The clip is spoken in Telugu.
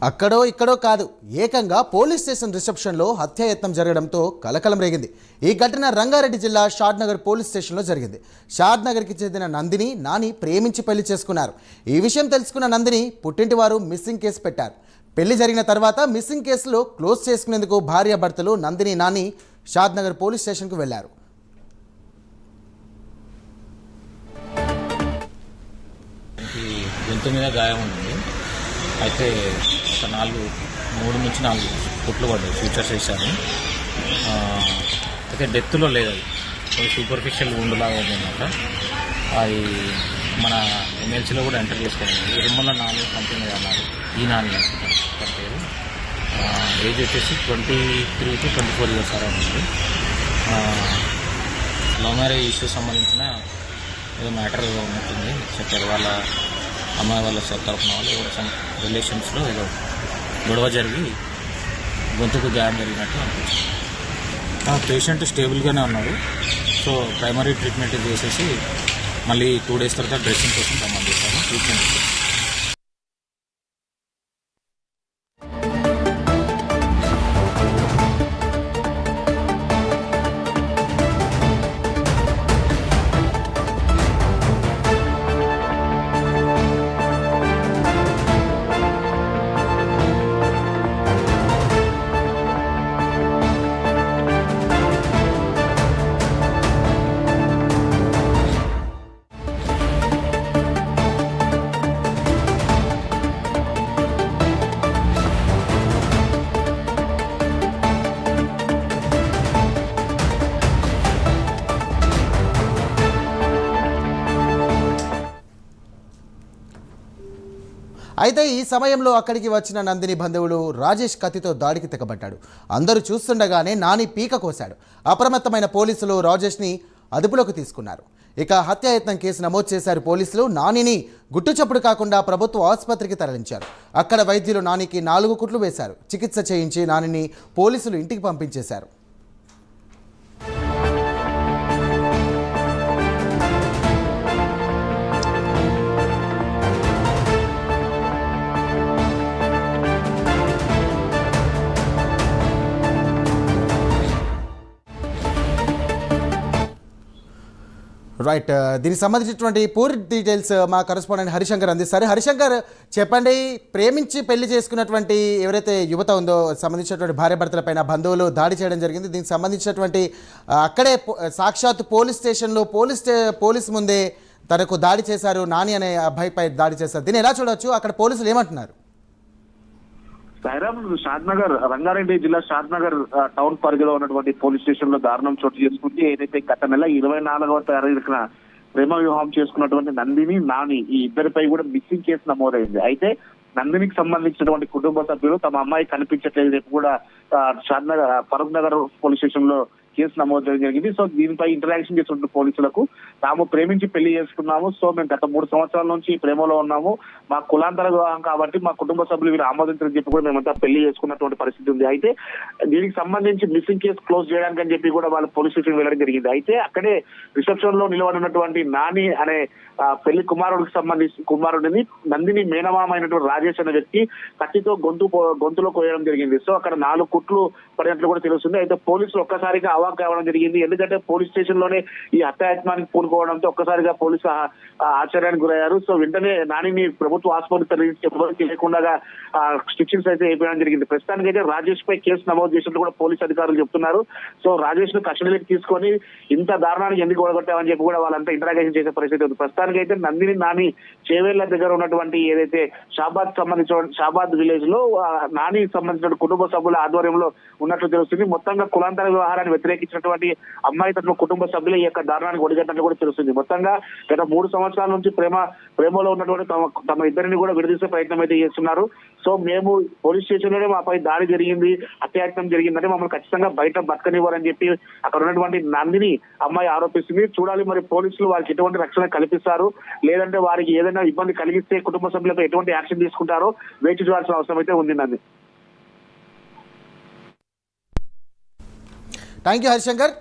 అక్కడో ఇక్కడో కాదు, ఏకంగా పోలీస్ స్టేషన్ రిసెప్షన్లో హత్యాయత్నం జరగడంతో కలకలం రేగింది. ఈ ఘటన రంగారెడ్డి జిల్లా షాద్నగర్ పోలీస్ స్టేషన్లో జరిగింది. షాద్నగర్కి చెందిన నందిని, నాని ప్రేమించి పెళ్లి చేసుకున్నారు. ఈ విషయం తెలుసుకున్న నందిని పుట్టింటి వారు మిస్సింగ్ కేసు పెట్టారు. పెళ్లి జరిగిన తర్వాత మిస్సింగ్ కేసులో క్లోజ్ చేసుకునేందుకు భార్యాభర్తలు నందిని, నాని షాద్నగర్ పోలీస్ స్టేషన్కు వెళ్లారు. గొంతు మీద గాయం ఉంది. అయితే ఒక 3 నుంచి 4 కుట్లు పడ్డాయి. ఫ్యూచర్స్ వేశాను. అయితే డెత్లో లేదు, అది కొంచెం సూపర్ఫిషియల్ వుండ్లాగా ఉందన్నమాట. అది మన ఎమ్మెల్సీలో కూడా ఎంటర్ చేసుకోవాలి. రిమ్మల నాని కంపెనీ అన్నారు, ఈ నాని అనుకుంటారు పేరు. ఏజ్ వచ్చేసి 23 to 24 ఇయర్స్ అరౌండ్ ఉంది. లవ్ మ్యారేజ్ ఇష్యూస్ సంబంధించిన ఏదో మ్యాటర్ ఉంటుంది చెప్పారు. వాళ్ళ అమ్మాయి వాళ్ళ తరఫున వాళ్ళు సమ్ రిలేషన్స్లో ఏదో గొడవ జరిగి గొంతుకు గాయం జరిగినట్టు అనిపించింది. పేషెంట్ స్టేబుల్గానే ఉన్నారు. సో ప్రైమరీ ట్రీట్మెంట్ చేసేసి మళ్ళీ 2 days తర్వాత డ్రెస్సింగ్ కోసం రమ్మని చేస్తాము. ట్రీట్మెంట్ అయితే ఈ సమయంలో అక్కడికి వచ్చిన నందిని బంధువులు రాజేష్ కత్తితో దాడికి తెగబడ్డాడు. అందరూ చూస్తుండగానే నాని పీక కోశాడు. అప్రమత్తమైన పోలీసులు రాజేష్ని అదుపులోకి తీసుకున్నారు. ఇక హత్యాయత్నం కేసు నమోదు చేశారు పోలీసులు. నానిని గుట్టుచప్పుడు కాకుండా ప్రభుత్వ ఆసుపత్రికి తరలించారు. అక్కడ వైద్యులు నానికి 4 కుట్లు వేశారు. చికిత్స చేయించి నానిని పోలీసులు ఇంటికి పంపించేశారు. రైట్, దీనికి సంబంధించినటువంటి పూర్తి డీటెయిల్స్ మా కరెస్పాండెంట్ హరిశంకర్ అందిస్తారు. హరిశంకర్, చెప్పండి, ప్రేమించి పెళ్లి చేసుకున్నటువంటి ఎవరైతే యువత ఉందో సంబంధించినటువంటి భార్యాభర్తల పైన బంధువులు దాడి చేయడం జరిగింది. దీనికి సంబంధించినటువంటి అక్కడే సాక్షాత్ పోలీస్ స్టేషన్లో పోలీస్ ముందే తనకు దాడి చేశారు, నాని అనే అబ్బాయిపై దాడి చేశారు. దీన్ని ఎలా చూడవచ్చు? అక్కడ పోలీసులు ఏమంటున్నారు? సాయిరామ్, షాద్నగర్ రంగారెడ్డి జిల్లా షాద్నగర్ టౌన్ పరిధిలో ఉన్నటువంటి పోలీస్ స్టేషన్ లో దారుణం చోటు చేసుకుంది. ఏదైతే గత నెల 24వ తారీఖున ప్రేమ వివాహం చేసుకున్నటువంటి నందిని, నాని ఈ ఇద్దరిపై కూడా మిస్సింగ్ కేసు నమోదైంది. అయితే నందినికి సంబంధించినటువంటి కుటుంబ సభ్యులు తమ అమ్మాయి కనిపించట్లేదు రేపు కూడా షాద్నగర్ ఫరూక్ నగర్ పోలీస్ స్టేషన్ లో కేసు నమోదు చేయడం జరిగింది. సో దీనిపై ఇంటరాక్షన్ చేస్తున్న పోలీసులకు తాము ప్రేమించి పెళ్లి చేసుకున్నాము, సో మేము గత 3 సంవత్సరాల నుంచి ప్రేమలో ఉన్నాము, మా కులాంతర వివాహం కాబట్టి మా కుటుంబ సభ్యులు వీరు ఆమోదించని చెప్పి కూడా మేమంతా పెళ్లి చేసుకున్నటువంటి పరిస్థితి ఉంది. అయితే దీనికి సంబంధించి మిస్సింగ్ కేసు క్లోజ్ చేయడానికి అని చెప్పి కూడా వాళ్ళు పోలీస్ స్టేషన్ వెళ్ళడం జరిగింది. అయితే అక్కడే రిసెప్షన్ లో నిలబడినటువంటి నాని అనే పెళ్లి కుమారుడిని నందిని మేనమామ అయినటువంటి రాజేష్ అనే వ్యక్తి కత్తితో గొంతులో కోయడం జరిగింది. సో అక్కడ 4 కుట్లు పడినట్లు కూడా తెలుస్తుంది. అయితే పోలీసులు ఒక్కసారిగా అవాక్ కావడం జరిగింది. ఎందుకంటే పోలీస్ స్టేషన్ లోనే ఈ హత్యాయత్నానికి పూనుకోవడంతో ఒక్కసారిగా పోలీసు ఆశ్చర్యానికి గురయ్యారు. సో వెంటనే నానిని ప్రభుత్వ ఆసుపత్రికి తరలించి లేకుండా స్టిచ్చింగ్స్ అయితే అయిపోయడం జరిగింది. ప్రస్తుతానికి అయితే రాజేష్ పై కేసు నమోదు చేసినట్టు కూడా పోలీసు అధికారులు చెప్తున్నారు. సో రాజేష్ ను కస్టడీలోకి తీసుకొని ఇంత దారుణానికి ఎందుకు ఓడగొట్టామని చెప్పి కూడా వాళ్ళంతా ఇంటరాగేషన్ చేసే పరిస్థితి ఉంది. ప్రస్తుతానికి అయితే నందిని, నాని చేవేళ్ల దగ్గర ఉన్నటువంటి ఏదైతే షాబాద్ విలేజ్ లో నాని సంబంధించిన కుటుంబ సభ్యుల ఆధ్వర్యంలో ఉన్నట్లు తెలుస్తుంది. మొత్తంగా కులాంతర వ్యవహారాన్ని వ్యతిరేకించినటువంటి అమ్మాయి తరఫున కుటుంబ సభ్యులు ఈ యొక్క దారుణానికి ఒడిగట్టినట్లు కూడా తెలుస్తుంది. మొత్తంగా గత 3 సంవత్సరాల నుంచి ప్రేమలో ఉన్నటువంటి తమ ఇద్దరిని కూడా విడదీసే ప్రయత్నం అయితే చేస్తున్నారు. సో మేము పోలీస్ స్టేషన్ లోనే మాపై దాడి జరిగింది, హత్యాయత్నం జరిగిందంటే మమ్మల్ని ఖచ్చితంగా బయట బతకనివ్వరని చెప్పి అక్కడ ఉన్నటువంటి నందిని అమ్మాయి ఆరోపిస్తుంది. చూడాలి మరి పోలీసులు వారికి ఎటువంటి రక్షణ కల్పిస్తారు, లేదంటే వారికి ఏదైనా ఇబ్బంది కలిగిస్తే కుటుంబ సభ్యులపై ఎటువంటి యాక్షన్ తీసుకుంటారో వేచి చూడాల్సిన అవసరం అయితే ఉంది. Nandi, thank you Harishankar.